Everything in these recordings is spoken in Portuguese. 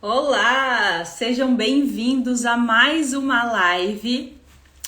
Olá, sejam bem-vindos a mais uma live,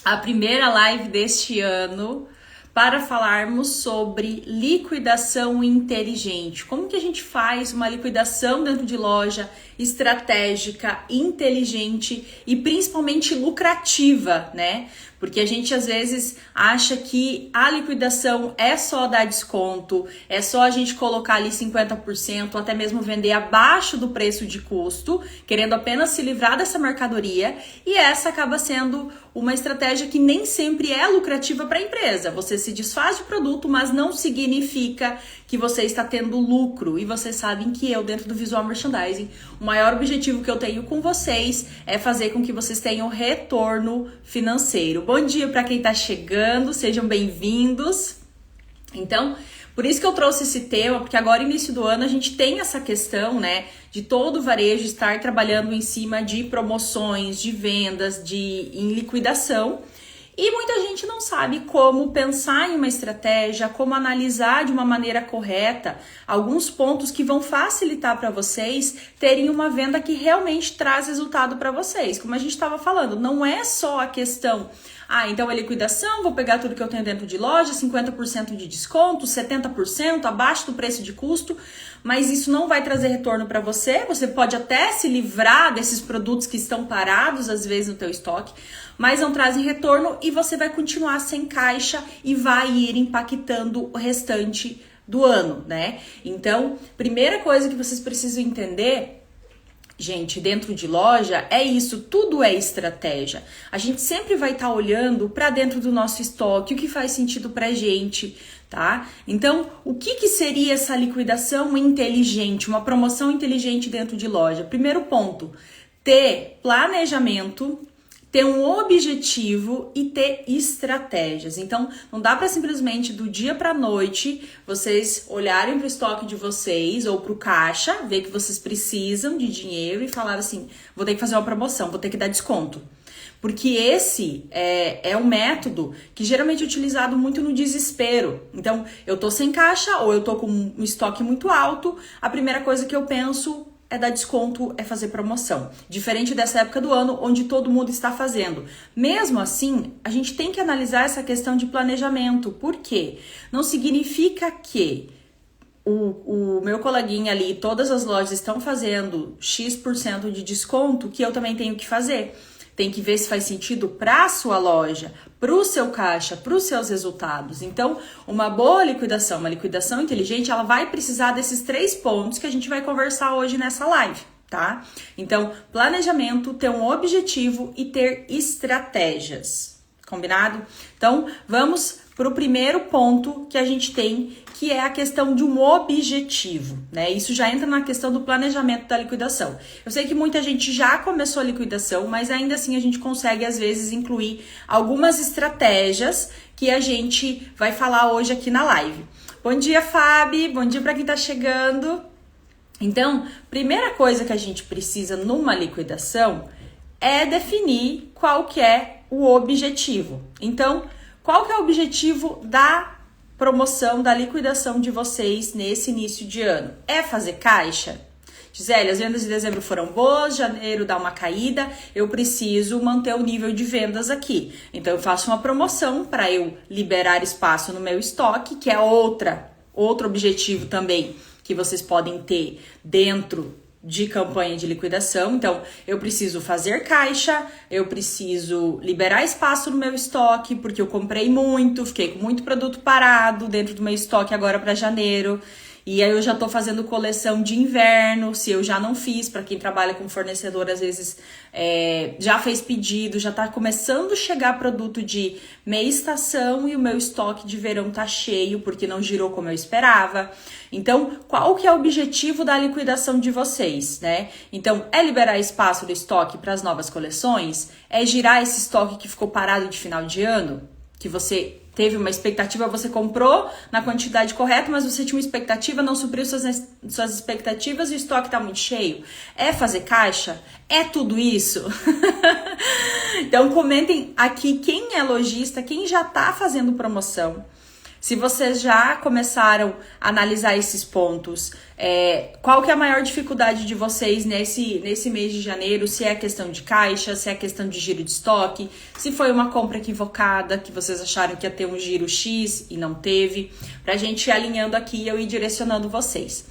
a primeira live deste ano, para falarmos sobre liquidação inteligente. Como que a gente faz uma liquidação dentro de loja estratégica, inteligente e principalmente lucrativa, né? Porque a gente às vezes acha que a liquidação é só dar desconto, é só a gente colocar ali 50%, ou até mesmo vender abaixo do preço de custo, querendo apenas se livrar dessa mercadoria, e essa acaba sendo uma estratégia que nem sempre é lucrativa para a empresa. Você se desfaz de produto, mas não significa que você está tendo lucro. E vocês sabem que eu, dentro do Visual Merchandising, o maior objetivo que eu tenho com vocês é fazer com que vocês tenham retorno financeiro. Bom dia para quem está chegando, sejam bem-vindos. Então, por isso que eu trouxe esse tema, porque agora, início do ano, a gente tem essa questão, né, de todo o varejo estar trabalhando em cima de promoções, de vendas, em liquidação. E muita gente não sabe como pensar em uma estratégia, como analisar de uma maneira correta alguns pontos que vão facilitar para vocês terem uma venda que realmente traz resultado para vocês. Como a gente estava falando, não é só a questão, então é liquidação, vou pegar tudo que eu tenho dentro de loja, 50% de desconto, 70%, abaixo do preço de custo, mas isso não vai trazer retorno para você. Você pode até se livrar desses produtos que estão parados, às vezes, no teu estoque, mas não trazem retorno e você vai continuar sem caixa e vai ir impactando o restante do ano, né? Então, primeira coisa que vocês precisam entender, gente, dentro de loja, é isso, tudo é estratégia. A gente sempre vai estar olhando para dentro do nosso estoque, o que faz sentido pra gente, tá? Então, o que seria essa liquidação inteligente, uma promoção inteligente dentro de loja? Primeiro ponto, ter planejamento, ter um objetivo e ter estratégias. Então, não dá para simplesmente do dia para noite vocês olharem para o estoque de vocês ou para o caixa, ver que vocês precisam de dinheiro e falar assim, vou ter que fazer uma promoção, vou ter que dar desconto. Porque esse é um método que geralmente é utilizado muito no desespero. Então, eu tô sem caixa ou eu tô com um estoque muito alto, a primeira coisa que eu penso é dar desconto, é fazer promoção. Diferente dessa época do ano, onde todo mundo está fazendo. Mesmo assim, a gente tem que analisar essa questão de planejamento. Por quê? Não significa que o meu coleguinha ali, todas as lojas estão fazendo X% de desconto, que eu também tenho que fazer. Tem que ver se faz sentido para a sua loja, para o seu caixa, para os seus resultados. Então, uma boa liquidação, uma liquidação inteligente, ela vai precisar desses 3 pontos que a gente vai conversar hoje nessa live, tá? Então, planejamento, ter um objetivo e ter estratégias. Combinado? Então, vamos para o primeiro ponto que a gente tem, que é a questão de um objetivo, né? Isso já entra na questão do planejamento da liquidação. Eu sei que muita gente já começou a liquidação, mas ainda assim a gente consegue, às vezes, incluir algumas estratégias que a gente vai falar hoje aqui na live. Bom dia, Fábio! Bom dia para quem tá chegando! Então, primeira coisa que a gente precisa numa liquidação é definir qual que é o objetivo. Então, qual que é o objetivo da promoção, da liquidação de vocês nesse início de ano? É fazer caixa? Gisele, as vendas de dezembro foram boas, janeiro dá uma caída, eu preciso manter o nível de vendas aqui. Então, eu faço uma promoção para eu liberar espaço no meu estoque, que é outro objetivo também que vocês podem ter dentro de campanha de liquidação. Então, eu preciso fazer caixa, eu preciso liberar espaço no meu estoque, porque eu comprei muito, fiquei com muito produto parado dentro do meu estoque agora para janeiro. E aí eu já tô fazendo coleção de inverno, se eu já não fiz, para quem trabalha com fornecedor, às vezes já fez pedido, já tá começando a chegar produto de meia estação e o meu estoque de verão tá cheio, porque não girou como eu esperava. Então, qual que é o objetivo da liquidação de vocês, né? Então, é liberar espaço do estoque para as novas coleções? É girar esse estoque que ficou parado de final de ano? Que você teve uma expectativa, você comprou na quantidade correta, mas você tinha uma expectativa, não supriu suas expectativas e o estoque está muito cheio. É fazer caixa? É tudo isso? Então, comentem aqui quem é lojista, quem já está fazendo promoção, Se vocês já começaram a analisar esses pontos, qual que é a maior dificuldade de vocês nesse mês de janeiro? Se é questão de caixa, se é questão de giro de estoque, se foi uma compra equivocada, que vocês acharam que ia ter um giro X e não teve, pra gente ir alinhando aqui e eu ir direcionando vocês.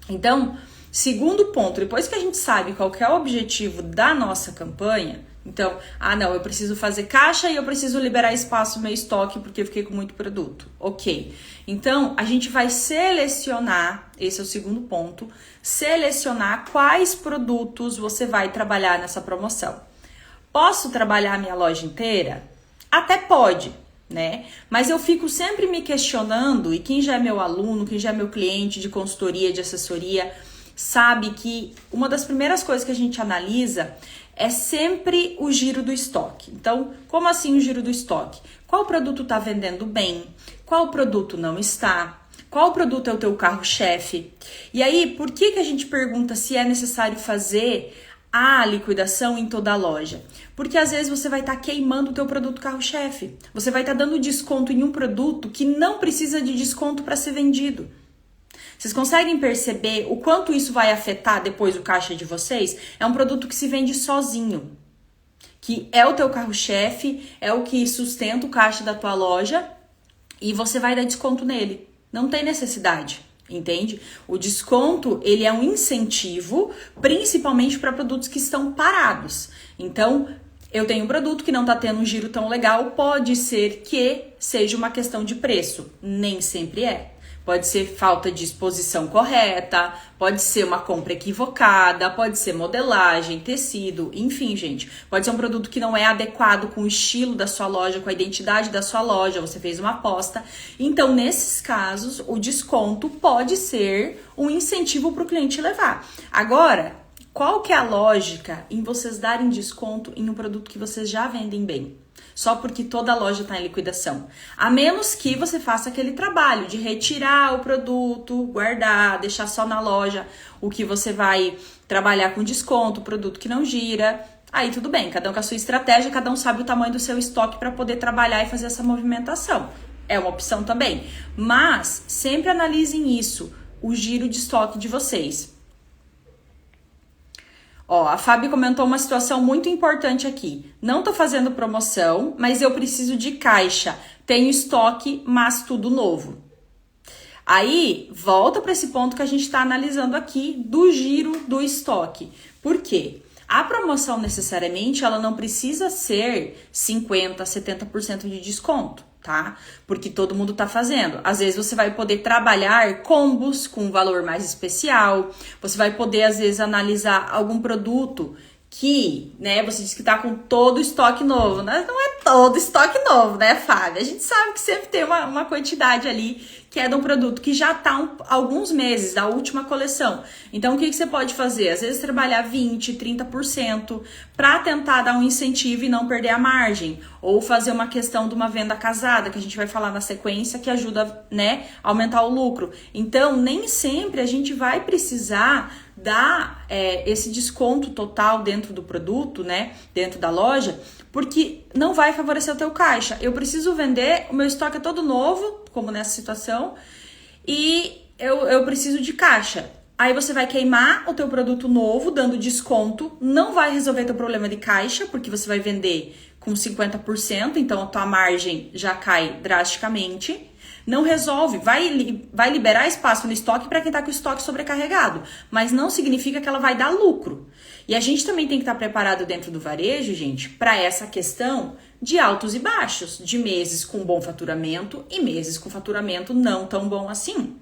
Então, segundo ponto, depois que a gente sabe qual que é o objetivo da nossa campanha, então, não, eu preciso fazer caixa e eu preciso liberar espaço no meu estoque porque eu fiquei com muito produto. Ok. Então, a gente vai selecionar, esse é o segundo ponto, selecionar quais produtos você vai trabalhar nessa promoção. Posso trabalhar a minha loja inteira? Até pode, né? Mas eu fico sempre me questionando, e quem já é meu aluno, quem já é meu cliente de consultoria, de assessoria, sabe que uma das primeiras coisas que a gente analisa é sempre o giro do estoque. Então, como assim o giro do estoque? Qual produto está vendendo bem? Qual produto não está? Qual produto é o teu carro-chefe? E aí, por que a gente pergunta se é necessário fazer a liquidação em toda a loja? Porque às vezes você vai estar queimando o teu produto carro-chefe. Você vai estar dando desconto em um produto que não precisa de desconto para ser vendido. Vocês conseguem perceber o quanto isso vai afetar depois o caixa de vocês? É um produto que se vende sozinho, que é o teu carro-chefe, é o que sustenta o caixa da tua loja e você vai dar desconto nele. Não tem necessidade, entende? O desconto, ele é um incentivo, principalmente para produtos que estão parados. Então, eu tenho um produto que não está tendo um giro tão legal, pode ser que seja uma questão de preço, nem sempre é. Pode ser falta de exposição correta, pode ser uma compra equivocada, pode ser modelagem, tecido, enfim, gente. Pode ser um produto que não é adequado com o estilo da sua loja, com a identidade da sua loja, você fez uma aposta. Então, nesses casos, o desconto pode ser um incentivo para o cliente levar. Agora, qual que é a lógica em vocês darem desconto em um produto que vocês já vendem bem? Só porque toda a loja está em liquidação. A menos que você faça aquele trabalho de retirar o produto, guardar, deixar só na loja o que você vai trabalhar com desconto, o produto que não gira. Aí tudo bem, cada um com a sua estratégia, cada um sabe o tamanho do seu estoque para poder trabalhar e fazer essa movimentação. É uma opção também. Mas sempre analisem isso, o giro de estoque de vocês. Ó, a Fábio comentou uma situação muito importante aqui. Não tô fazendo promoção, mas eu preciso de caixa. Tenho estoque, mas tudo novo. Aí, volta para esse ponto que a gente está analisando aqui do giro do estoque. Por quê? A promoção, necessariamente, ela não precisa ser 50%, 70% de desconto. Tá? Porque todo mundo tá fazendo. Às vezes você vai poder trabalhar combos com um valor mais especial, você vai poder às vezes analisar algum produto que, né, você disse que tá com todo o estoque novo, né? Não é todo estoque novo, né, Fábio? A gente sabe que sempre tem uma quantidade ali que é de um produto que já tá alguns meses, da última coleção. Então, o que você pode fazer? Às vezes trabalhar 20%, 30% para tentar dar um incentivo e não perder a margem. Ou fazer uma questão de uma venda casada, que a gente vai falar na sequência, que ajuda, né, a aumentar o lucro. Então, nem sempre a gente vai precisar dar esse desconto total dentro do produto, né, dentro da loja, porque não vai favorecer o teu caixa. Eu preciso vender, o meu estoque é todo novo, como nessa situação, e eu preciso de caixa. Aí você vai queimar o teu produto novo, dando desconto, não vai resolver teu problema de caixa, porque você vai vender com 50%, então a tua margem já cai drasticamente. Não resolve, vai liberar espaço no estoque para quem está com o estoque sobrecarregado, mas não significa que ela vai dar lucro. E a gente também tem que estar preparado dentro do varejo, gente, para essa questão de altos e baixos, de meses com bom faturamento e meses com faturamento não tão bom assim.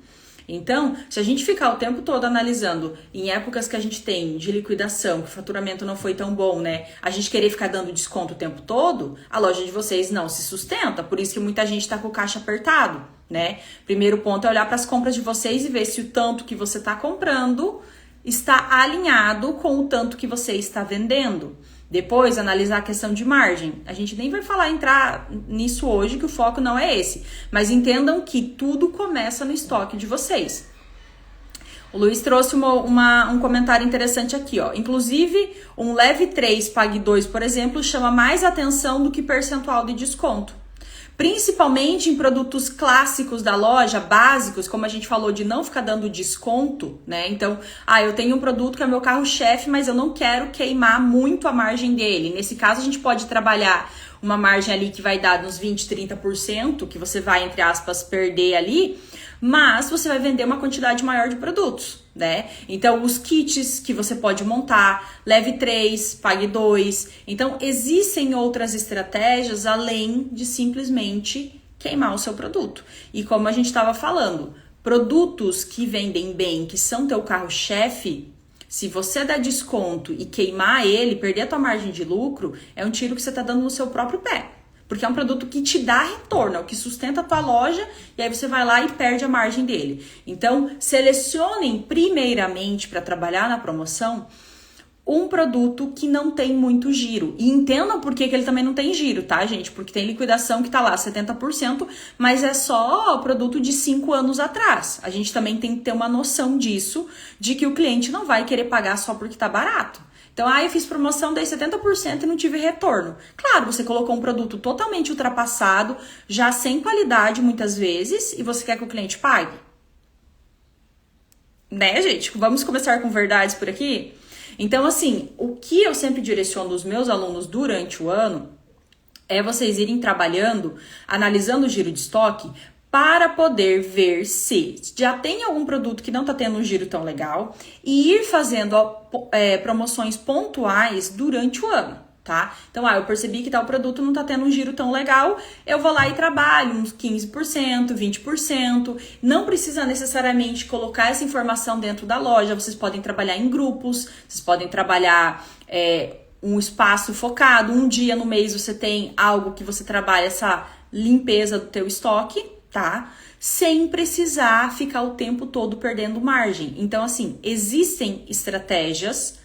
Então, se a gente ficar o tempo todo analisando em épocas que a gente tem de liquidação, que o faturamento não foi tão bom, né? A gente querer ficar dando desconto o tempo todo, a loja de vocês não se sustenta. Por isso que muita gente tá com o caixa apertado, né? Primeiro ponto é olhar para as compras de vocês e ver se o tanto que você tá comprando está alinhado com o tanto que você está vendendo. Depois, analisar a questão de margem. A gente nem vai entrar nisso hoje, que o foco não é esse. Mas entendam que tudo começa no estoque de vocês. O Luiz trouxe um comentário interessante aqui, ó. Inclusive, um leve 3, pague 2, por exemplo, chama mais atenção do que percentual de desconto. Principalmente em produtos clássicos da loja, básicos, como a gente falou, de não ficar dando desconto, né? Então, eu tenho um produto que é meu carro-chefe, mas eu não quero queimar muito a margem dele. Nesse caso, a gente pode trabalhar uma margem ali que vai dar uns 20, 30%, que você vai, entre aspas, perder ali, mas você vai vender uma quantidade maior de produtos, né? Então, os kits que você pode montar, leve 3, pague 2. Então, existem outras estratégias além de simplesmente queimar o seu produto. E como a gente estava falando, produtos que vendem bem, que são teu carro-chefe, se você der desconto e queimar ele, perder a tua margem de lucro, é um tiro que você está dando no seu próprio pé. Porque é um produto que te dá retorno, é o que sustenta a tua loja, e aí você vai lá e perde a margem dele. Então, selecionem primeiramente para trabalhar na promoção um produto que não tem muito giro. E entendam por que ele também não tem giro, tá, gente? Porque tem liquidação que tá lá 70%, mas é só produto de 5 anos atrás. A gente também tem que ter uma noção disso, de que o cliente não vai querer pagar só porque tá barato. Então, eu fiz promoção, dei 70% e não tive retorno. Claro, você colocou um produto totalmente ultrapassado, já sem qualidade muitas vezes, e você quer que o cliente pague? Né, gente? Vamos começar com verdades por aqui? Então, assim, o que eu sempre direciono os meus alunos durante o ano é vocês irem trabalhando, analisando o giro de estoque, para poder ver se já tem algum produto que não está tendo um giro tão legal e ir fazendo promoções pontuais durante o ano, tá? Então, eu percebi que tal produto não está tendo um giro tão legal, eu vou lá e trabalho uns 15%, 20%. Não precisa necessariamente colocar essa informação dentro da loja, vocês podem trabalhar em grupos, vocês podem trabalhar um espaço focado, um dia no mês você tem algo que você trabalha essa limpeza do teu estoque, tá? Sem precisar ficar o tempo todo perdendo margem. Então, assim, existem estratégias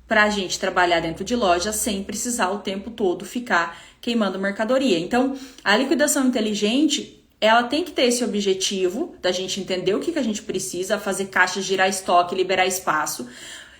pra gente trabalhar dentro de loja sem precisar o tempo todo ficar queimando mercadoria. Então, a liquidação inteligente, ela tem que ter esse objetivo da gente entender o que a gente precisa, fazer caixa, girar estoque, liberar espaço.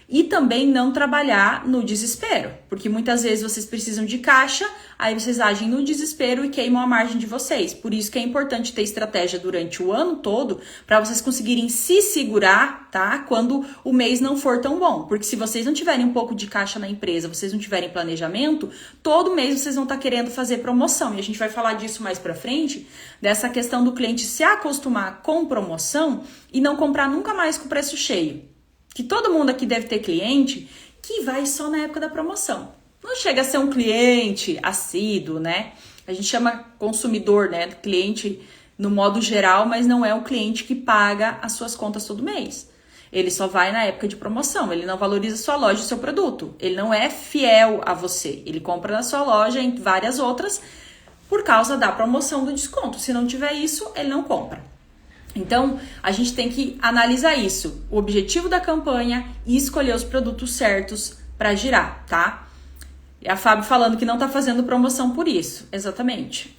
E também não trabalhar no desespero, porque muitas vezes vocês precisam de caixa, aí vocês agem no desespero e queimam a margem de vocês. Por isso que é importante ter estratégia durante o ano todo, para vocês conseguirem se segurar, tá? Quando o mês não for tão bom. Porque se vocês não tiverem um pouco de caixa na empresa, vocês não tiverem planejamento, todo mês vocês vão estar querendo fazer promoção. E a gente vai falar disso mais pra frente, dessa questão do cliente se acostumar com promoção e não comprar nunca mais com preço cheio. Que todo mundo aqui deve ter cliente que vai só na época da promoção. Não chega a ser um cliente assíduo, né? A gente chama consumidor, né? Cliente no modo geral, mas não é o cliente que paga as suas contas todo mês. Ele só vai na época de promoção, ele não valoriza a sua loja e o seu produto. Ele não é fiel a você. Ele compra na sua loja e em várias outras por causa da promoção do desconto. Se não tiver isso, ele não compra. Então, a gente tem que analisar isso, o objetivo da campanha e escolher os produtos certos para girar, tá? E a Fábio falando que não tá fazendo promoção por isso, exatamente.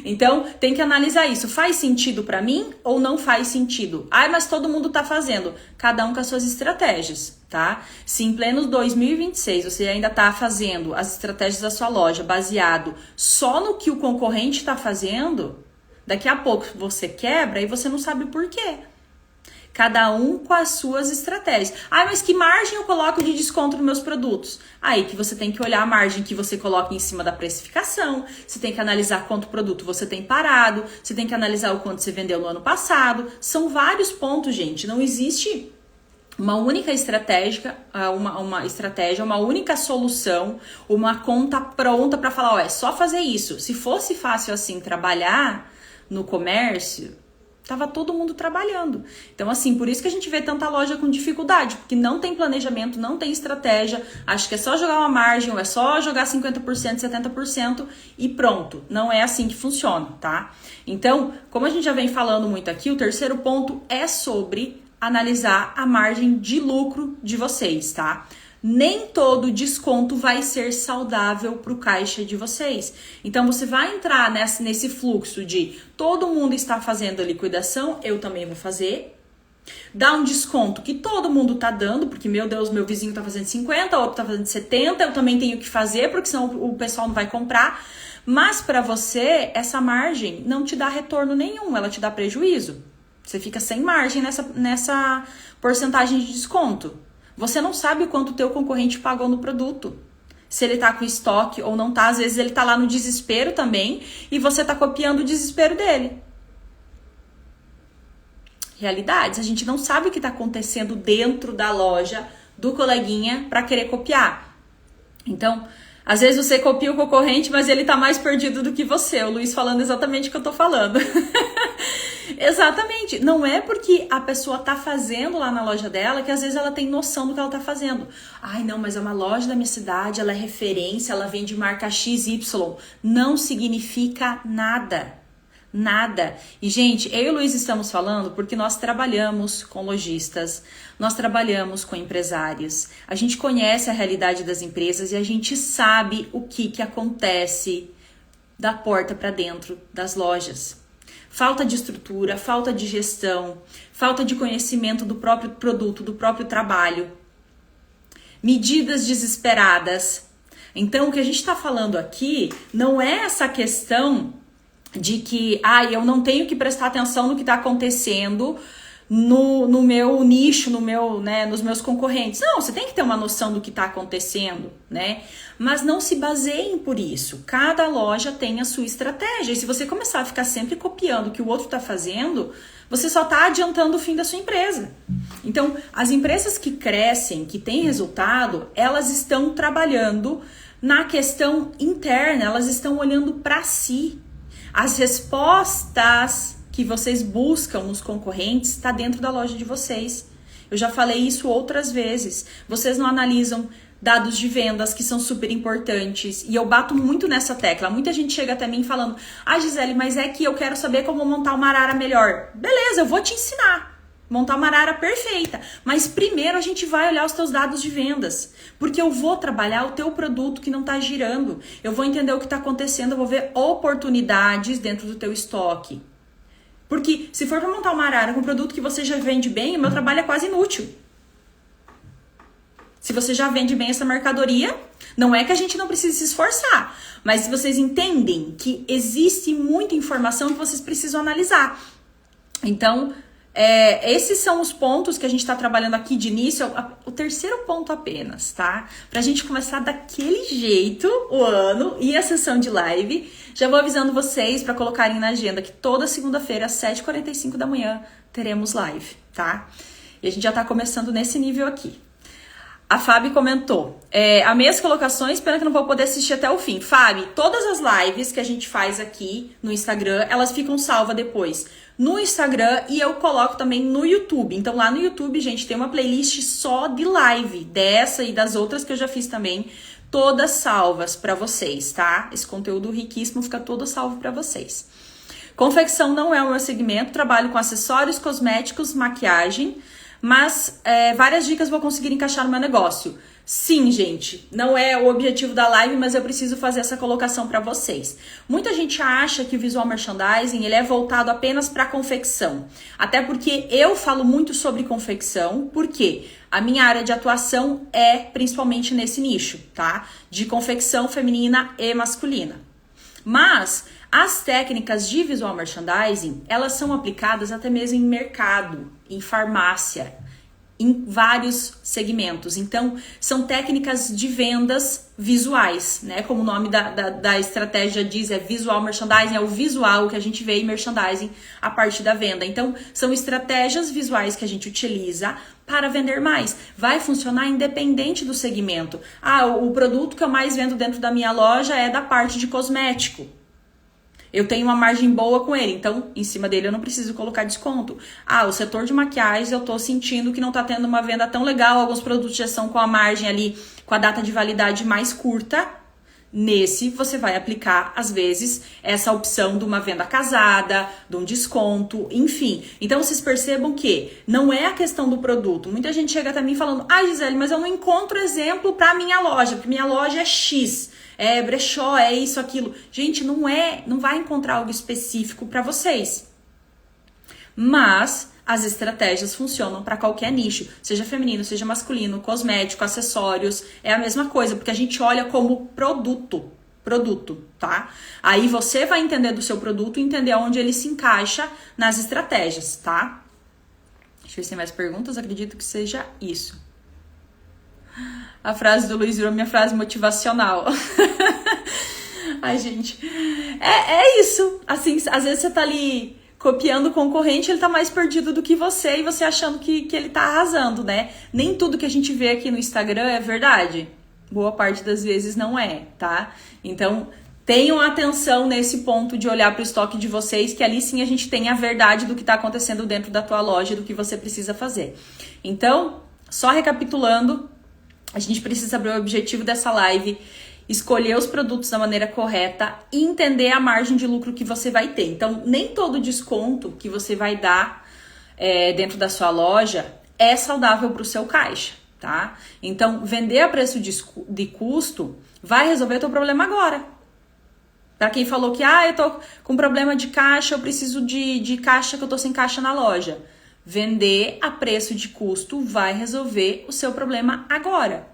Então, tem que analisar isso, faz sentido para mim ou não faz sentido? Mas todo mundo tá fazendo, cada um com as suas estratégias, tá? Se em pleno 2026 você ainda tá fazendo as estratégias da sua loja baseado só no que o concorrente tá fazendo, daqui a pouco você quebra e você não sabe por quê. Cada um com as suas estratégias. Mas que margem eu coloco de desconto nos meus produtos? Aí que você tem que olhar a margem que você coloca em cima da precificação, você tem que analisar quanto produto você tem parado, você tem que analisar o quanto você vendeu no ano passado. São vários pontos, gente. Não existe uma única estratégia, uma única solução, uma conta pronta para falar, é só fazer isso. Se fosse fácil assim trabalhar no comércio, tava todo mundo trabalhando. Então, assim, por isso que a gente vê tanta loja com dificuldade, porque não tem planejamento, não tem estratégia, acho que é só jogar uma margem, ou é só jogar 50%, 70% e pronto. Não é assim que funciona, tá? Então, como a gente já vem falando muito aqui, o terceiro ponto é sobre analisar a margem de lucro de vocês, tá? Nem todo desconto vai ser saudável para o caixa de vocês. Então, você vai entrar nesse fluxo de todo mundo está fazendo a liquidação, eu também vou fazer. Dá um desconto que todo mundo tá dando, porque, meu Deus, meu vizinho tá fazendo 50%, outro tá fazendo 70%, eu também tenho que fazer, porque senão o pessoal não vai comprar. Mas para você, essa margem não te dá retorno nenhum, ela te dá prejuízo. Você fica sem margem nessa porcentagem de desconto. Você não sabe o quanto o teu concorrente pagou no produto. Se ele tá com estoque ou não tá, às vezes ele tá lá no desespero também e você tá copiando o desespero dele. Realidades, a gente não sabe o que tá acontecendo dentro da loja do coleguinha para querer copiar. Então, às vezes você copia o concorrente, mas ele tá mais perdido do que você. O Luiz falando exatamente o que eu tô falando. Exatamente. Não é porque a pessoa tá fazendo lá na loja dela que às vezes ela tem noção do que ela tá fazendo. Ai, não, mas é uma loja da minha cidade, ela é referência, ela vende marca XY. Não significa nada. Nada. E, gente, eu e o Luiz estamos falando porque nós trabalhamos com lojistas, nós trabalhamos com empresários, a gente conhece a realidade das empresas e a gente sabe o que acontece da porta para dentro das lojas. Falta de estrutura, falta de gestão, falta de conhecimento do próprio produto, do próprio trabalho, medidas desesperadas. Então, o que a gente está falando aqui não é essa questão de que, eu não tenho que prestar atenção no que está acontecendo no meu nicho, nos meus concorrentes. Não, você tem que ter uma noção do que está acontecendo, né? Mas não se baseiem por isso. Cada loja tem a sua estratégia. E se você começar a ficar sempre copiando o que o outro está fazendo, você só está adiantando o fim da sua empresa. Então, as empresas que crescem, que têm resultado, elas estão trabalhando na questão interna, elas estão olhando para si. As respostas que vocês buscam nos concorrentes está dentro da loja de vocês. Eu já falei isso outras vezes. Vocês não analisam dados de vendas que são super importantes. E eu bato muito nessa tecla. Muita gente chega até mim falando: Gisele, mas é que eu quero saber como montar uma arara melhor. Beleza, eu vou te ensinar. Montar uma arara perfeita. Mas primeiro a gente vai olhar os teus dados de vendas. Porque eu vou trabalhar o teu produto que não está girando. Eu vou entender o que está acontecendo. Eu vou ver oportunidades dentro do teu estoque. Porque se for para montar uma arara com um produto que você já vende bem, o meu trabalho é quase inútil. Se você já vende bem essa mercadoria, não é que a gente não precise se esforçar. Mas se vocês entendem que existe muita informação que vocês precisam analisar. Então, esses são os pontos que a gente está trabalhando aqui de início, o terceiro ponto apenas, tá? Pra gente começar daquele jeito o ano e a sessão de live. Já vou avisando vocês para colocarem na agenda que toda segunda-feira, às 7h45 da manhã, teremos live, tá? E a gente já tá começando nesse nível aqui. A Fábio comentou, amei as colocações, pena que não vou poder assistir até o fim. Fábio, todas as lives que a gente faz aqui no Instagram, elas ficam salvas depois no Instagram e eu coloco também no YouTube. Então lá no YouTube, gente, tem uma playlist só de live, dessa e das outras que eu já fiz também, todas salvas para vocês, tá? Esse conteúdo riquíssimo fica todo salvo para vocês. Confecção não é o meu segmento, trabalho com acessórios, cosméticos, maquiagem, mas várias dicas vou conseguir encaixar no meu negócio. Sim, gente, não é o objetivo da live, mas eu preciso fazer essa colocação para vocês. Muita gente acha que o visual merchandising ele é voltado apenas para confecção. Até porque eu falo muito sobre confecção, porque a minha área de atuação é principalmente nesse nicho, tá? De confecção feminina e masculina. Mas as técnicas de visual merchandising, elas são aplicadas até mesmo em mercado, em farmácia, em vários segmentos. Então, são técnicas de vendas visuais, né? Como o nome da estratégia diz, é visual merchandising, é o visual que a gente vê em merchandising a parte da venda. Então, são estratégias visuais que a gente utiliza para vender mais. Vai funcionar independente do segmento. O produto que eu mais vendo dentro da minha loja é da parte de cosmético. Eu tenho uma margem boa com ele, então em cima dele eu não preciso colocar desconto. O setor de maquiagem eu tô sentindo que não tá tendo uma venda tão legal, alguns produtos já são com a margem ali, com a data de validade mais curta. Nesse você vai aplicar, às vezes, essa opção de uma venda casada, de um desconto, enfim. Então vocês percebam que não é a questão do produto. Muita gente chega até mim falando, Gisele, mas eu não encontro exemplo para minha loja, porque minha loja é X. É brechó, é isso, aquilo. Gente, não vai encontrar algo específico para vocês. Mas as estratégias funcionam para qualquer nicho, seja feminino, seja masculino, cosmético, acessórios, é a mesma coisa, porque a gente olha como produto. produto, tá? Aí você vai entender do seu produto e entender onde ele se encaixa nas estratégias, tá? Deixa eu ver se tem mais perguntas, acredito que seja isso. A frase do Luiz virou minha frase motivacional. Ai, gente, é isso. Assim, às vezes você tá ali copiando o concorrente, ele tá mais perdido do que você e você achando que ele tá arrasando, né? Nem tudo que a gente vê aqui no Instagram é verdade. Boa parte das vezes não é, tá? Então, tenham atenção nesse ponto de olhar para o estoque de vocês, que ali sim a gente tem a verdade do que tá acontecendo dentro da tua loja, do que você precisa fazer. Então, só recapitulando, a gente precisa saber o objetivo dessa live, escolher os produtos da maneira correta e entender a margem de lucro que você vai ter. Então, nem todo desconto que você vai dar dentro da sua loja é saudável para o seu caixa, tá? Então, vender a preço de custo vai resolver o teu problema agora. Para quem falou que, eu tô com problema de caixa, eu preciso de caixa, que eu tô sem caixa na loja. Vender a preço de custo vai resolver o seu problema agora.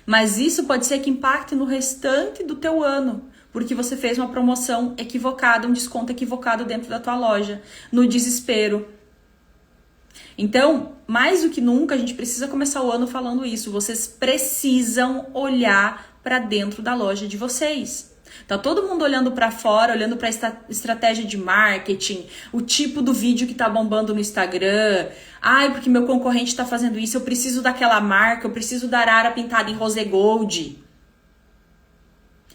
Mas isso pode ser que impacte no restante do teu ano, porque você fez uma promoção equivocada, um desconto equivocado dentro da tua loja, no desespero. Então, mais do que nunca, a gente precisa começar o ano falando isso. Vocês precisam olhar para dentro da loja de vocês. Tá todo mundo olhando para fora, olhando para estratégia de marketing, o tipo do vídeo que tá bombando no Instagram. Porque meu concorrente tá fazendo isso, eu preciso daquela marca, eu preciso da arara pintada em rose gold.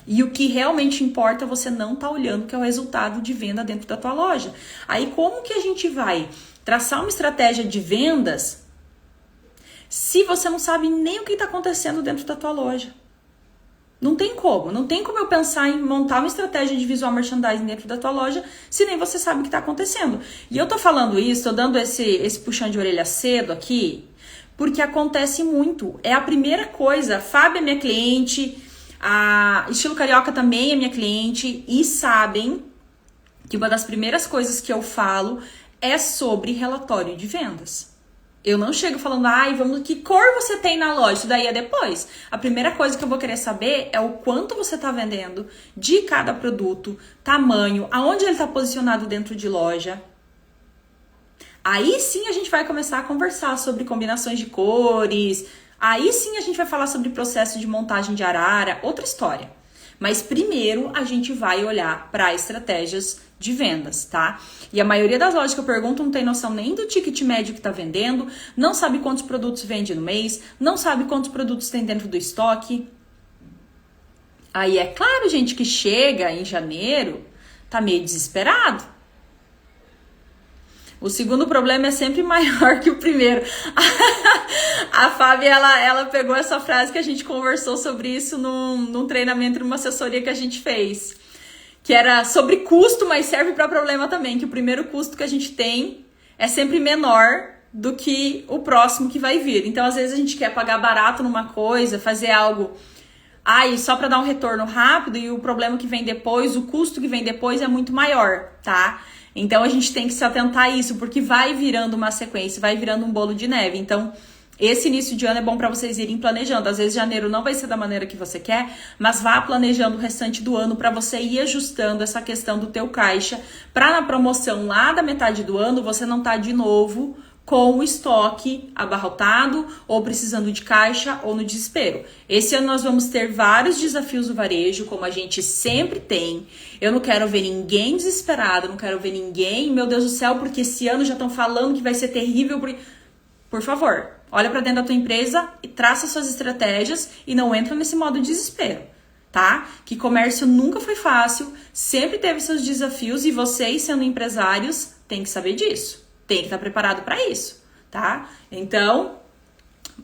E o que realmente importa, você não tá olhando, que é o resultado de venda dentro da tua loja. Aí como que a gente vai traçar uma estratégia de vendas se você não sabe nem o que tá acontecendo dentro da tua loja? Não tem como eu pensar em montar uma estratégia de visual merchandising dentro da tua loja se nem você sabe o que está acontecendo. E eu tô falando isso, tô dando esse puxão de orelha cedo aqui, porque acontece muito. É a primeira coisa. A Fábio é minha cliente, a Estilo Carioca também é minha cliente e sabem que uma das primeiras coisas que eu falo é sobre relatório de vendas. Eu não chego falando, que cor você tem na loja? Isso daí é depois. A primeira coisa que eu vou querer saber é o quanto você tá vendendo de cada produto, tamanho, aonde ele tá posicionado dentro de loja. Aí sim a gente vai começar a conversar sobre combinações de cores. Aí sim a gente vai falar sobre processo de montagem de arara, outra história. Mas primeiro a gente vai olhar para estratégias de vendas, tá? E a maioria das lojas que eu pergunto não tem noção nem do ticket médio que tá vendendo, não sabe quantos produtos vende no mês, não sabe quantos produtos tem dentro do estoque. Aí é claro, gente, que chega em janeiro, tá meio desesperado. O segundo problema é sempre maior que o primeiro. A Fábia, ela pegou essa frase que a gente conversou sobre isso num treinamento, numa assessoria que a gente fez. Que era sobre custo, mas serve para problema também. Que o primeiro custo que a gente tem é sempre menor do que o próximo que vai vir. Então, às vezes, a gente quer pagar barato numa coisa, fazer algo só para dar um retorno rápido, e o problema que vem depois, o custo que vem depois é muito maior, tá? Então, a gente tem que se atentar a isso, porque vai virando uma sequência, vai virando um bolo de neve. Então, esse início de ano é bom para vocês irem planejando. Às vezes, janeiro não vai ser da maneira que você quer, mas vá planejando o restante do ano para você ir ajustando essa questão do teu caixa, para na promoção lá da metade do ano, você não tá de novo com o estoque abarrotado, ou precisando de caixa, ou no desespero. Esse ano nós vamos ter vários desafios do varejo, como a gente sempre tem. Eu não quero ver ninguém desesperado, não quero ver ninguém, meu Deus do céu, porque esse ano já estão falando que vai ser terrível. Por favor, olha para dentro da tua empresa e traça suas estratégias e não entra nesse modo de desespero, tá? Que comércio nunca foi fácil, sempre teve seus desafios e vocês, sendo empresários, têm que saber disso. Tem que estar preparado para isso, tá? Então,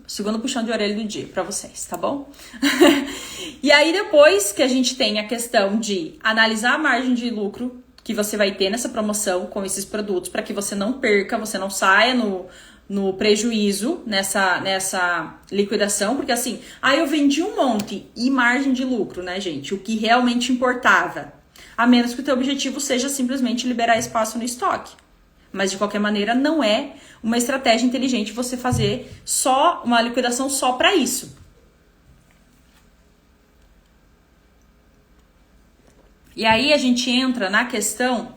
segundo puxão de orelha do dia para vocês, tá bom? E aí, depois que a gente tem a questão de analisar a margem de lucro que você vai ter nessa promoção com esses produtos, para que você não perca, você não saia no prejuízo nessa liquidação, porque assim, eu vendi um monte e margem de lucro, né, gente? O que realmente importava, a menos que o teu objetivo seja simplesmente liberar espaço no estoque. Mas, de qualquer maneira, não é uma estratégia inteligente você fazer só uma liquidação só para isso. E aí a gente entra na questão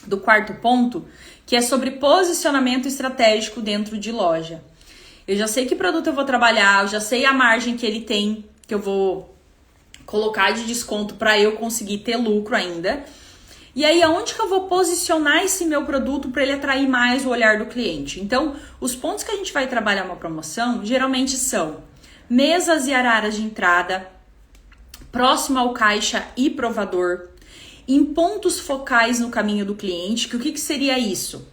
do quarto ponto, que é sobre posicionamento estratégico dentro de loja. Eu já sei que produto eu vou trabalhar, eu já sei a margem que ele tem, que eu vou colocar de desconto para eu conseguir ter lucro ainda. E aí, aonde que eu vou posicionar esse meu produto para ele atrair mais o olhar do cliente? Então, os pontos que a gente vai trabalhar uma promoção, geralmente são mesas e araras de entrada, próximo ao caixa e provador, em pontos focais no caminho do cliente, que o que seria isso?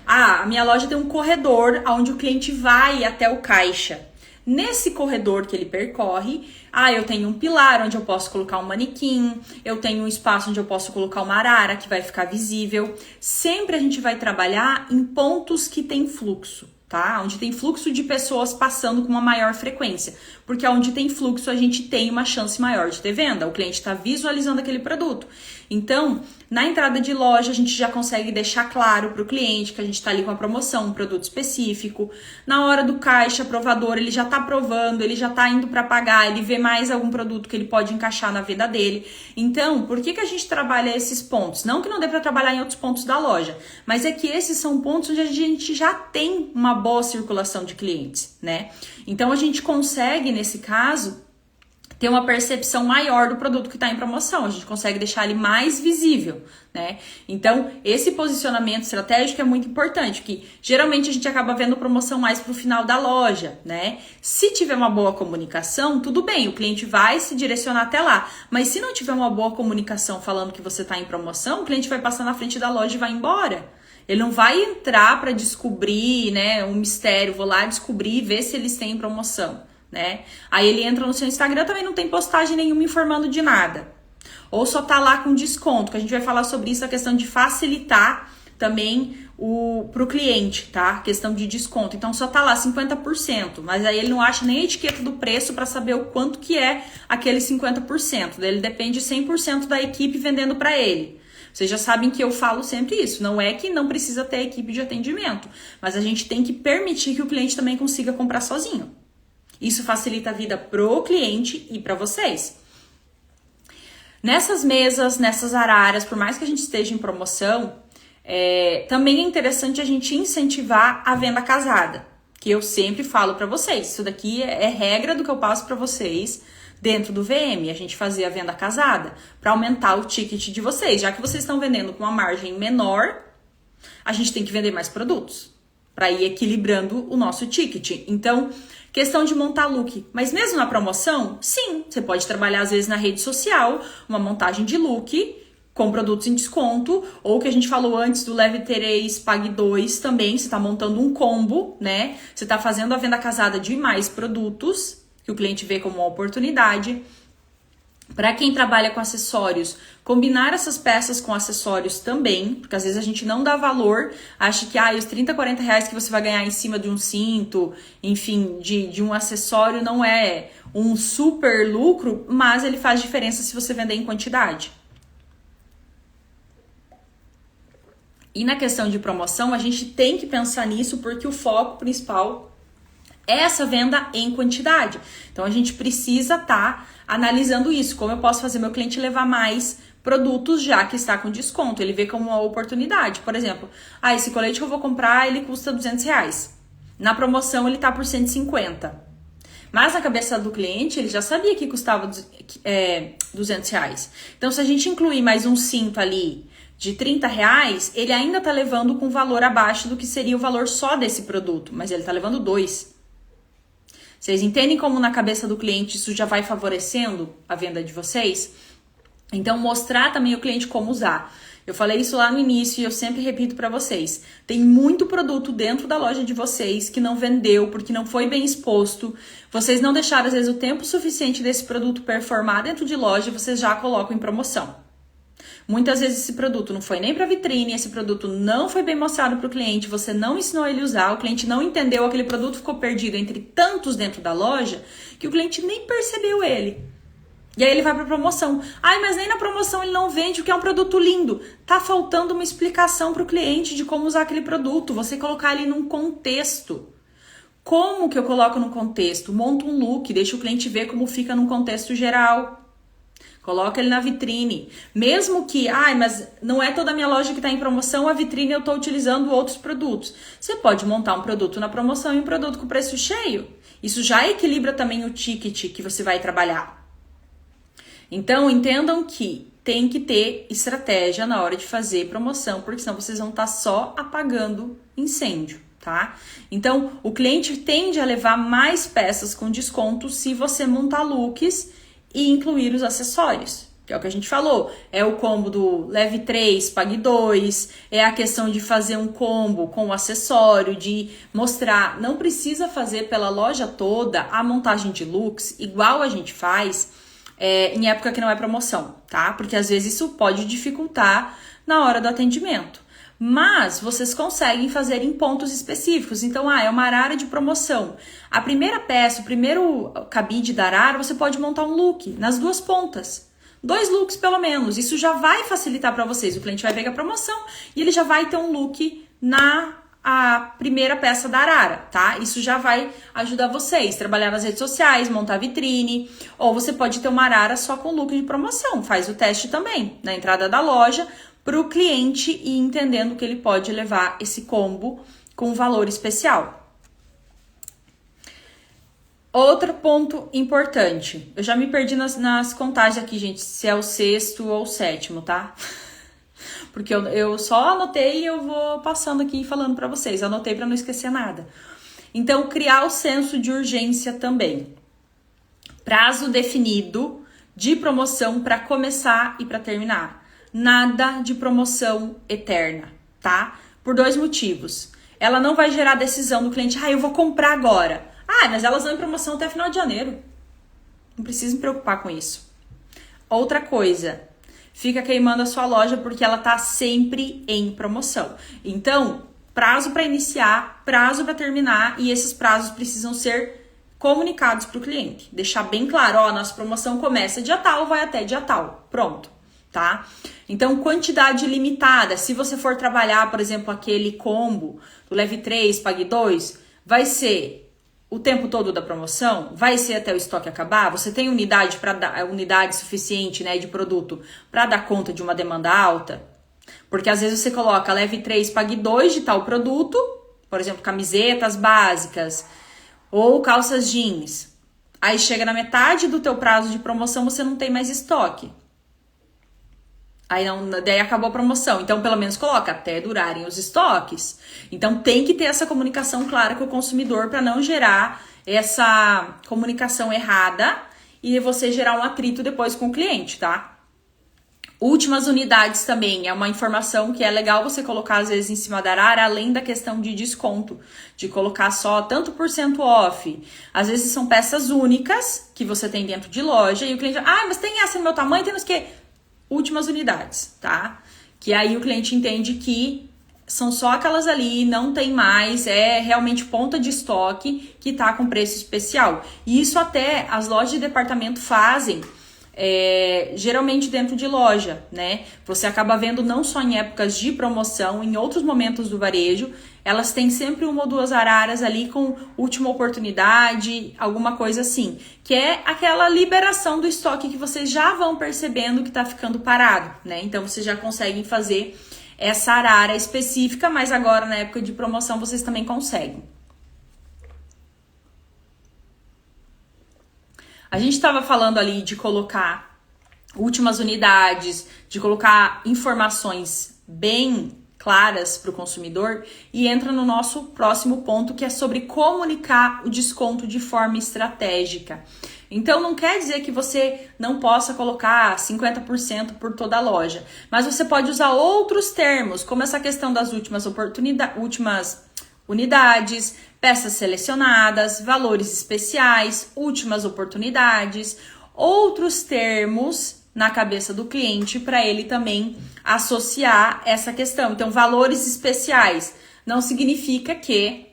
A minha loja tem um corredor onde o cliente vai até o caixa. Nesse corredor que ele percorre, eu tenho um pilar onde eu posso colocar um manequim, eu tenho um espaço onde eu posso colocar uma arara que vai ficar visível. Sempre a gente vai trabalhar em pontos que tem fluxo, tá? Onde tem fluxo de pessoas passando com uma maior frequência. Porque onde tem fluxo a gente tem uma chance maior de ter venda. O cliente está visualizando aquele produto. Então, na entrada de loja, a gente já consegue deixar claro para o cliente que a gente está ali com a promoção, um produto específico. Na hora do caixa, provador, ele já está provando, ele já está indo para pagar, ele vê mais algum produto que ele pode encaixar na venda dele. Então, por que a gente trabalha esses pontos? Não que não dê para trabalhar em outros pontos da loja, mas é que esses são pontos onde a gente já tem uma boa circulação de clientes, né? Então, a gente consegue, nesse caso, ter uma percepção maior do produto que está em promoção, a gente consegue deixar ele mais visível, né? Então, esse posicionamento estratégico é muito importante, que geralmente a gente acaba vendo promoção mais para o final da loja, né? Se tiver uma boa comunicação, tudo bem, o cliente vai se direcionar até lá, mas se não tiver uma boa comunicação falando que você está em promoção, o cliente vai passar na frente da loja e vai embora. Ele não vai entrar para descobrir, né, um mistério, vou lá descobrir e ver se eles têm promoção. Né? Aí ele entra no seu Instagram, também não tem postagem nenhuma informando de nada. Ou só tá lá com desconto, que a gente vai falar sobre isso, a questão de facilitar também pro cliente, tá? A questão de desconto. Então só tá lá 50%, mas aí ele não acha nem a etiqueta do preço para saber o quanto que é aquele 50%. Daí ele depende 100% da equipe vendendo para ele. Vocês já sabem que eu falo sempre isso. Não é que não precisa ter equipe de atendimento, mas a gente tem que permitir que o cliente também consiga comprar sozinho. Isso facilita a vida pro cliente e para vocês. Nessas mesas, nessas araras, por mais que a gente esteja em promoção, também é interessante a gente incentivar a venda casada, que eu sempre falo para vocês. Isso daqui é regra do que eu passo para vocês dentro do VM, a gente fazer a venda casada para aumentar o ticket de vocês. Já que vocês estão vendendo com uma margem menor, a gente tem que vender mais produtos para ir equilibrando o nosso ticket. Então, questão de montar look. Mas mesmo na promoção, sim, você pode trabalhar às vezes na rede social, uma montagem de look com produtos em desconto, ou o que a gente falou antes do Leve 3, Pague 2 também, você está montando um combo, né? Você está fazendo a venda casada de mais produtos, que o cliente vê como uma oportunidade. Para quem trabalha com acessórios, combinar essas peças com acessórios também, porque às vezes a gente não dá valor, acha que os 30, 40 reais que você vai ganhar em cima de um cinto, enfim, de um acessório não é um super lucro, mas ele faz diferença se você vender em quantidade. E na questão de promoção, a gente tem que pensar nisso porque o foco principal é essa venda em quantidade. Então, a gente precisa estar analisando isso. Como eu posso fazer meu cliente levar mais produtos já que está com desconto? Ele vê como uma oportunidade. Por exemplo, esse colete que eu vou comprar, ele custa 200 reais. Na promoção, ele está por 150. Mas na cabeça do cliente, ele já sabia que custava 200 reais. Então, se a gente incluir mais um cinto ali de 30 reais, ele ainda está levando com valor abaixo do que seria o valor só desse produto. Mas ele está levando 2. Vocês entendem como na cabeça do cliente isso já vai favorecendo a venda de vocês? Então, mostrar também ao cliente como usar. Eu falei isso lá no início e eu sempre repito para vocês. Tem muito produto dentro da loja de vocês que não vendeu porque não foi bem exposto. Vocês não deixaram, às vezes, o tempo suficiente desse produto performar dentro de loja e vocês já colocam em promoção. Muitas vezes esse produto não foi nem para vitrine, esse produto não foi bem mostrado para o cliente, você não ensinou ele a usar, o cliente não entendeu, aquele produto ficou perdido entre tantos dentro da loja que o cliente nem percebeu ele. E aí ele vai para promoção. Mas nem na promoção ele não vende, porque é um produto lindo. Tá faltando uma explicação para o cliente de como usar aquele produto, você colocar ele num contexto. Como que eu coloco no contexto? Monto um look, deixa o cliente ver como fica num contexto geral. Coloca ele na vitrine. Mesmo que, mas não é toda a minha loja que está em promoção, a vitrine eu estou utilizando outros produtos. Você pode montar um produto na promoção e um produto com preço cheio. Isso já equilibra também o ticket que você vai trabalhar. Então, entendam que tem que ter estratégia na hora de fazer promoção, porque senão vocês vão estar só apagando incêndio, tá? Então, o cliente tende a levar mais peças com desconto se você montar looks e incluir os acessórios, que é o que a gente falou. É o combo do leve 3, pague 2, é a questão de fazer um combo com o acessório, de mostrar. Não precisa fazer pela loja toda a montagem de looks igual a gente faz em época que não é promoção, tá? Porque às vezes isso pode dificultar na hora do atendimento. Mas vocês conseguem fazer em pontos específicos. Então, é uma arara de promoção. A primeira peça, o primeiro cabide da arara, você pode montar um look nas duas pontas. 2 looks pelo menos. Isso já vai facilitar para vocês. O cliente vai ver a promoção e ele já vai ter um look a primeira peça da arara, tá? Isso já vai ajudar vocês. Trabalhar nas redes sociais, montar vitrine. Ou você pode ter uma arara só com look de promoção. Faz o teste também na entrada da loja, para o cliente ir entendendo que ele pode levar esse combo com valor especial. Outro ponto importante. Eu já me perdi nas contagens aqui, gente, se é o 6º ou o 7º, tá? Porque eu só anotei e eu vou passando aqui e falando para vocês. Eu anotei para não esquecer nada. Então, criar o senso de urgência também. Prazo definido de promoção para começar e para terminar. Nada de promoção eterna, tá? Por 2 motivos. Ela não vai gerar decisão do cliente, eu vou comprar agora. Mas elas vão em promoção até final de janeiro. Não precisa me preocupar com isso. Outra coisa, fica queimando a sua loja porque ela tá sempre em promoção. Então, prazo para iniciar, prazo para terminar e esses prazos precisam ser comunicados para o cliente. Deixar bem claro, nossa promoção começa dia tal, vai até dia tal. Pronto, tá? Então, quantidade limitada. Se você for trabalhar, por exemplo, aquele combo do leve 3, pague 2, vai ser o tempo todo da promoção? Vai ser até o estoque acabar? Você tem unidade suficiente, né, de produto para dar conta de uma demanda alta? Porque às vezes você coloca leve 3, pague 2 de tal produto, por exemplo, camisetas básicas ou calças jeans. Aí chega na metade do teu prazo de promoção, você não tem mais estoque. Daí acabou a promoção. Então, pelo menos coloca até durarem os estoques. Então, tem que ter essa comunicação clara com o consumidor para não gerar essa comunicação errada e você gerar um atrito depois com o cliente, tá? Últimas unidades também é uma informação que é legal você colocar às vezes em cima da arara, além da questão de desconto, de colocar só tanto % off. Às vezes são peças únicas que você tem dentro de loja e o cliente, mas tem essa no meu tamanho, tem nos que... Últimas unidades, tá? Que aí o cliente entende que são só aquelas ali, não tem mais, é realmente ponta de estoque que tá com preço especial. E isso até as lojas de departamento fazem, geralmente dentro de loja, né? Você acaba vendo não só em épocas de promoção, em outros momentos do varejo, elas têm sempre 1 ou 2 araras ali com última oportunidade, alguma coisa assim, que é aquela liberação do estoque que vocês já vão percebendo que tá ficando parado, né? Então vocês já conseguem fazer essa arara específica, mas agora na época de promoção vocês também conseguem. A gente estava falando ali de colocar últimas unidades, de colocar informações bem claras para o consumidor e entra no nosso próximo ponto, que é sobre comunicar o desconto de forma estratégica. Então, não quer dizer que você não possa colocar 50% por toda a loja, mas você pode usar outros termos, como essa questão das últimas unidades, peças selecionadas, valores especiais, últimas oportunidades, outros termos na cabeça do cliente para ele também associar essa questão. Então, valores especiais não significa que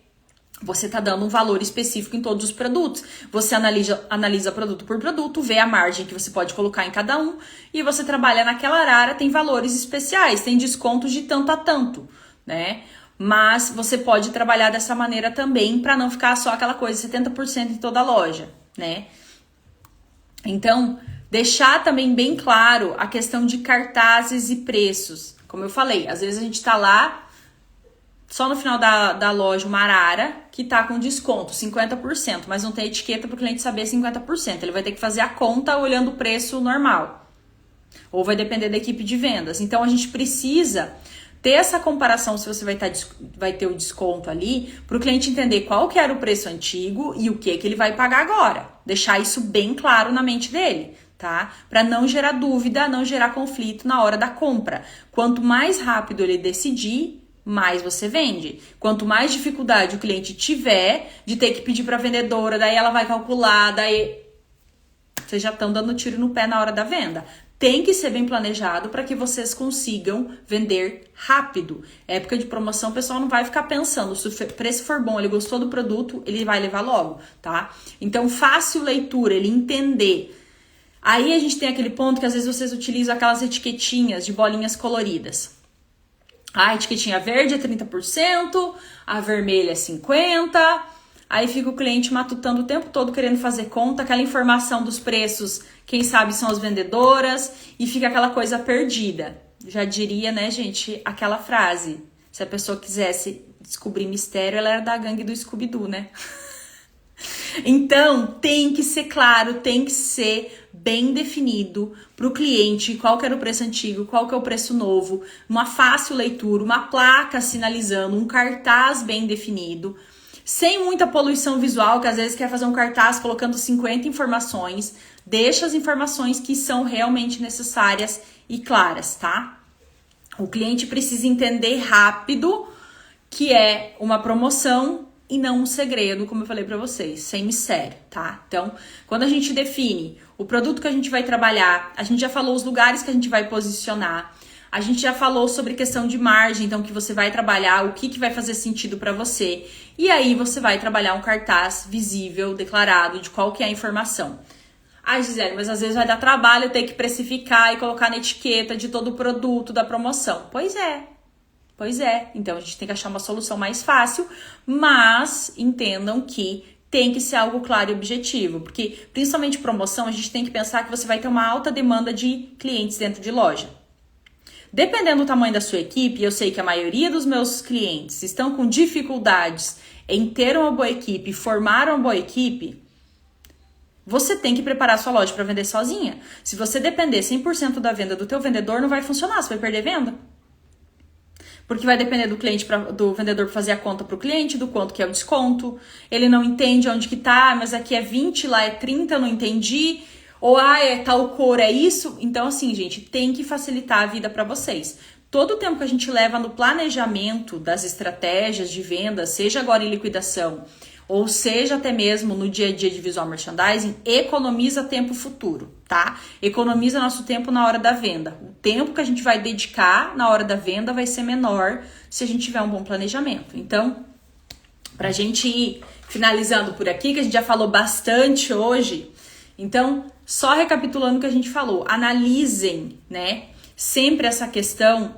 você está dando um valor específico em todos os produtos. Você analisa produto por produto, vê a margem que você pode colocar em cada um e você trabalha naquela arara, tem valores especiais, tem descontos de tanto a tanto, né? Mas você pode trabalhar dessa maneira também para não ficar só aquela coisa 70% em toda a loja, né? Então, Deixar também bem claro a questão de cartazes e preços. Como eu falei, às vezes a gente tá lá só no final da loja uma arara que tá com desconto, 50%, mas não tem etiqueta para o cliente saber 50%. Ele vai ter que fazer a conta olhando o preço normal. Ou vai depender da equipe de vendas. Então a gente precisa ter essa comparação se você vai ter o desconto ali, para o cliente entender qual que era o preço antigo e o que ele vai pagar agora. Deixar isso bem claro na mente dele, tá? Para não gerar dúvida, não gerar conflito na hora da compra. Quanto mais rápido ele decidir, mais você vende. Quanto mais dificuldade o cliente tiver de ter que pedir para a vendedora, daí ela vai calcular, daí vocês já estão dando tiro no pé na hora da venda. Tem que ser bem planejado para que vocês consigam vender rápido. Época de promoção, o pessoal não vai ficar pensando. Se o preço for bom, ele gostou do produto, ele vai levar logo, tá? Então, fácil leitura, ele entender. Aí a gente tem aquele ponto que às vezes vocês utilizam aquelas etiquetinhas de bolinhas coloridas. A etiquetinha verde é 30%, a vermelha é 50%. Aí fica o cliente matutando o tempo todo querendo fazer conta, aquela informação dos preços, quem sabe são as vendedoras, e fica aquela coisa perdida. Já diria, né, gente, aquela frase, se a pessoa quisesse descobrir mistério, ela era da gangue do Scooby-Doo, né? Então, tem que ser claro, tem que ser bem definido para o cliente qual que era o preço antigo, qual que é o preço novo, uma fácil leitura, uma placa sinalizando, um cartaz bem definido, sem muita poluição visual, que às vezes quer fazer um cartaz colocando 50 informações. Deixa as informações que são realmente necessárias e claras, tá? O cliente precisa entender rápido que é uma promoção e não um segredo, como eu falei pra vocês, sem mistério, tá? Então, quando a gente define o produto que a gente vai trabalhar, a gente já falou os lugares que a gente vai posicionar, a gente já falou sobre questão de margem, então que você vai trabalhar, o que vai fazer sentido para você. E aí você vai trabalhar um cartaz visível, declarado, de qual que é a informação. Ai, Gisele, mas às vezes vai dar trabalho ter que precificar e colocar na etiqueta de todo o produto da promoção. Pois é. Então a gente tem que achar uma solução mais fácil, mas entendam que tem que ser algo claro e objetivo, porque principalmente promoção, a gente tem que pensar que você vai ter uma alta demanda de clientes dentro de loja. Dependendo do tamanho da sua equipe, eu sei que a maioria dos meus clientes estão com dificuldades em ter uma boa equipe, formar uma boa equipe, você tem que preparar sua loja para vender sozinha. Se você depender 100% da venda do teu vendedor, não vai funcionar, você vai perder venda. Porque vai depender do cliente, do vendedor fazer a conta para o cliente, do quanto que é o desconto. Ele não entende onde que tá, mas aqui é 20, lá é 30, eu não entendi. Ou, é tal cor, é isso. Então, assim, gente, tem que facilitar a vida para vocês. Todo o tempo que a gente leva no planejamento das estratégias de venda, seja agora em liquidação, ou seja até mesmo no dia a dia de visual merchandising, economiza tempo futuro, tá? Economiza nosso tempo na hora da venda. O tempo que a gente vai dedicar na hora da venda vai ser menor se a gente tiver um bom planejamento. Então, pra gente ir finalizando por aqui, que a gente já falou bastante hoje, então, só recapitulando o que a gente falou, analisem, né, sempre essa questão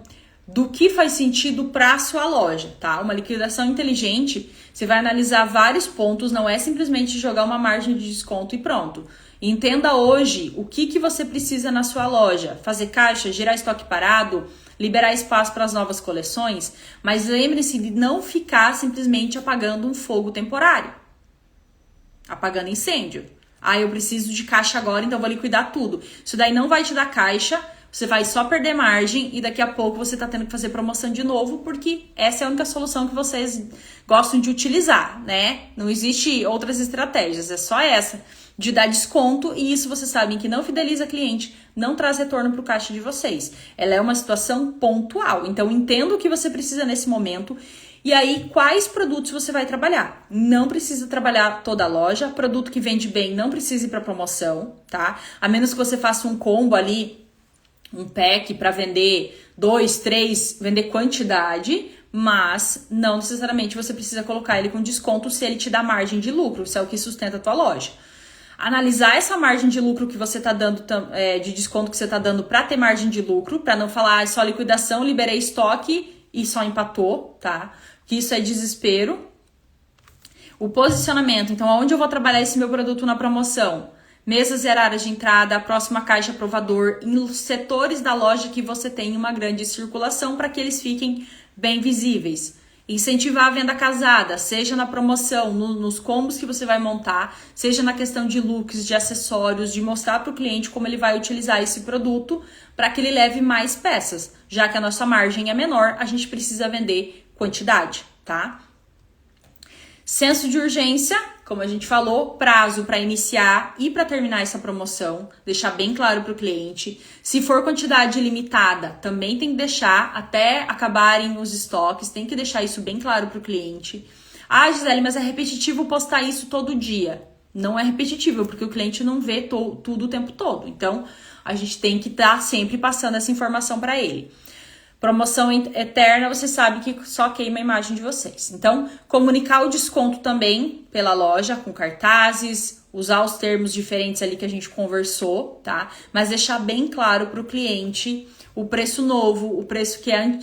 do que faz sentido para a sua loja, tá? Uma liquidação inteligente, você vai analisar vários pontos, não é simplesmente jogar uma margem de desconto e pronto. Entenda hoje o que você precisa na sua loja, fazer caixa, gerar estoque parado, liberar espaço para as novas coleções, mas lembre-se de não ficar simplesmente apagando um fogo temporário, apagando incêndio. Eu preciso de caixa agora, então vou liquidar tudo. Isso daí não vai te dar caixa, você vai só perder margem e daqui a pouco você tá tendo que fazer promoção de novo, porque essa é a única solução que vocês gostam de utilizar, né? Não existe outras estratégias, é só essa, de dar desconto, e isso vocês sabem que não fideliza cliente, não traz retorno pro caixa de vocês. Ela é uma situação pontual, então entenda o que você precisa nesse momento. E aí, quais produtos você vai trabalhar? Não precisa trabalhar toda a loja. Produto que vende bem não precisa ir para promoção, tá? A menos que você faça um combo ali, um pack para vender 2, 3, vender quantidade, mas não necessariamente você precisa colocar ele com desconto se ele te dá margem de lucro, se é o que sustenta a tua loja. Analisar essa margem de lucro que você está dando, de desconto que você está dando para ter margem de lucro, para não falar só liquidação, liberei estoque e só empatou, tá? Que isso é desespero. O posicionamento, então, onde eu vou trabalhar esse meu produto na promoção? mesas e áreas de entrada, a próxima caixa provador, em setores da loja que você tem uma grande circulação para que eles fiquem bem visíveis. Incentivar a venda casada, seja na promoção, nos combos que você vai montar, seja na questão de looks, de acessórios, de mostrar para o cliente como ele vai utilizar esse produto para que ele leve mais peças. Já que a nossa margem é menor, a gente precisa vender quantidade, tá? Senso de urgência, como a gente falou, prazo para iniciar e para terminar essa promoção, deixar bem claro para o cliente. Se for quantidade limitada, também tem que deixar até acabarem os estoques, tem que deixar isso bem claro para o cliente. Ah, Gisele, mas é repetitivo postar isso todo dia. Não é repetitivo, porque o cliente não vê tudo o tempo todo. Então, a gente tem que estar sempre passando essa informação para ele. Promoção eterna, você sabe que só queima a imagem de vocês. Então, comunicar o desconto também pela loja, com cartazes, usar os termos diferentes ali que a gente conversou, tá? Mas deixar bem claro para o cliente o preço novo, o preço que é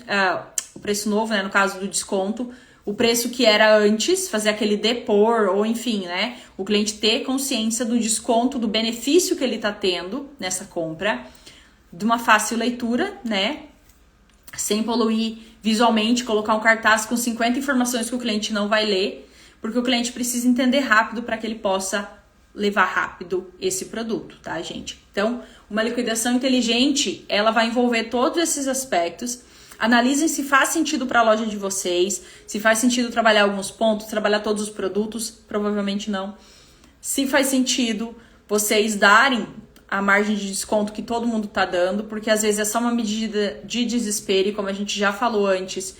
o preço novo, né, no caso do desconto, o preço que era antes, fazer aquele depor, ou enfim, né? O cliente ter consciência do desconto, do benefício que ele tá tendo nessa compra, de uma fácil leitura, né? Sem poluir visualmente, colocar um cartaz com 50 informações que o cliente não vai ler, porque o cliente precisa entender rápido para que ele possa levar rápido esse produto, tá, gente? Então, uma liquidação inteligente, ela vai envolver todos esses aspectos. Analisem se faz sentido para a loja de vocês, se faz sentido trabalhar alguns pontos, trabalhar todos os produtos, provavelmente não. Se faz sentido vocês darem a margem de desconto que todo mundo tá dando, porque às vezes é só uma medida de desespero e como a gente já falou antes,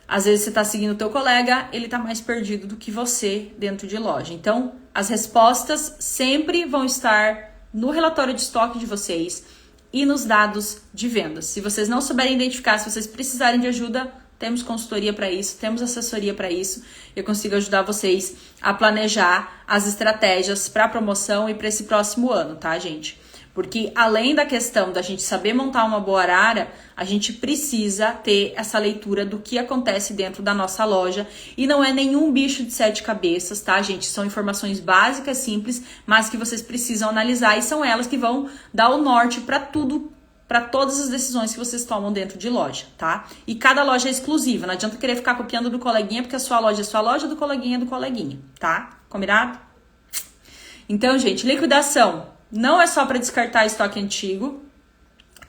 às vezes você tá seguindo o teu colega, ele tá mais perdido do que você dentro de loja. Então, as respostas sempre vão estar no relatório de estoque de vocês e nos dados de vendas. Se vocês não souberem identificar, se vocês precisarem de ajuda, temos consultoria para isso, temos assessoria para isso. Eu consigo ajudar vocês a planejar as estratégias para a promoção e para esse próximo ano, tá, gente? Porque além da questão da gente saber montar uma boa arara, a gente precisa ter essa leitura do que acontece dentro da nossa loja. E não é nenhum bicho de 7 cabeças, tá, gente? São informações básicas, simples, mas que vocês precisam analisar e são elas que vão dar o norte para tudo, para todas as decisões que vocês tomam dentro de loja, tá? E cada loja é exclusiva, não adianta querer ficar copiando do coleguinha, porque a sua loja é sua loja, do coleguinha é do coleguinha, tá? Combinado? Então, gente, liquidação. Não é só para descartar estoque antigo,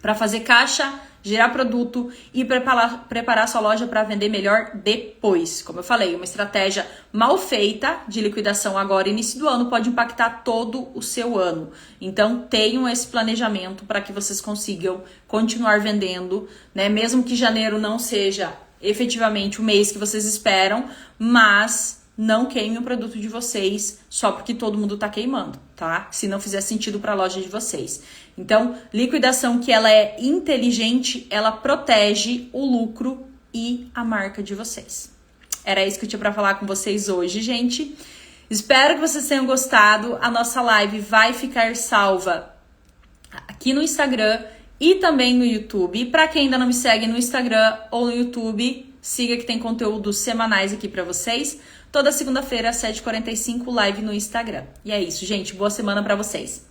para fazer caixa, gerar produto e preparar sua loja para vender melhor depois. Como eu falei, uma estratégia mal feita de liquidação agora, início do ano, pode impactar todo o seu ano. Então, tenham esse planejamento para que vocês consigam continuar vendendo, né? Mesmo que janeiro não seja efetivamente o mês que vocês esperam, mas não queime o produto de vocês só porque todo mundo tá queimando, tá? Se não fizer sentido para a loja de vocês. Então, liquidação que ela é inteligente, ela protege o lucro e a marca de vocês. Era isso que eu tinha para falar com vocês hoje, gente. Espero que vocês tenham gostado. A nossa live vai ficar salva aqui no Instagram e também no YouTube. E para quem ainda não me segue no Instagram ou no YouTube, siga que tem conteúdos semanais aqui para vocês. Toda segunda-feira, às 7h45, live no Instagram. E é isso, gente. Boa semana para vocês.